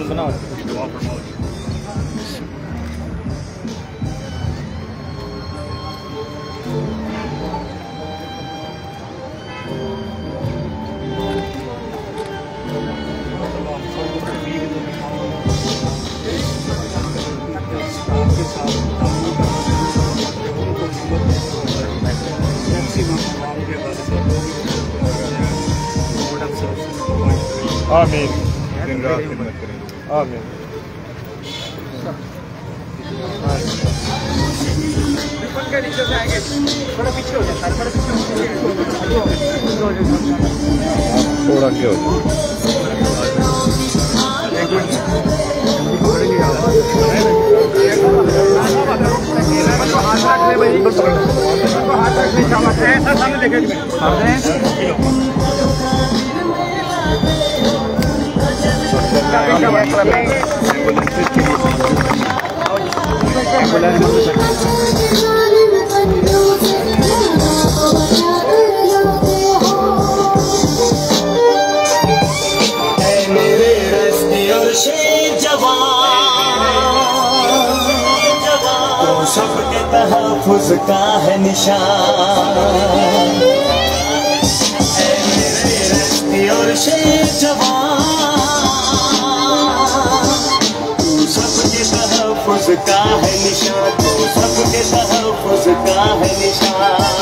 बनाओ आमीन आमीन। थोड़ा क्या हो सबके तहफ़्फ़ुज़ का है निशान, मेरे रस्ती और शेर जवान, तू सबके तहफ़्फ़ुज़ का है निशान, तू सबके तहफ़्फ़ुज़ का है निशान।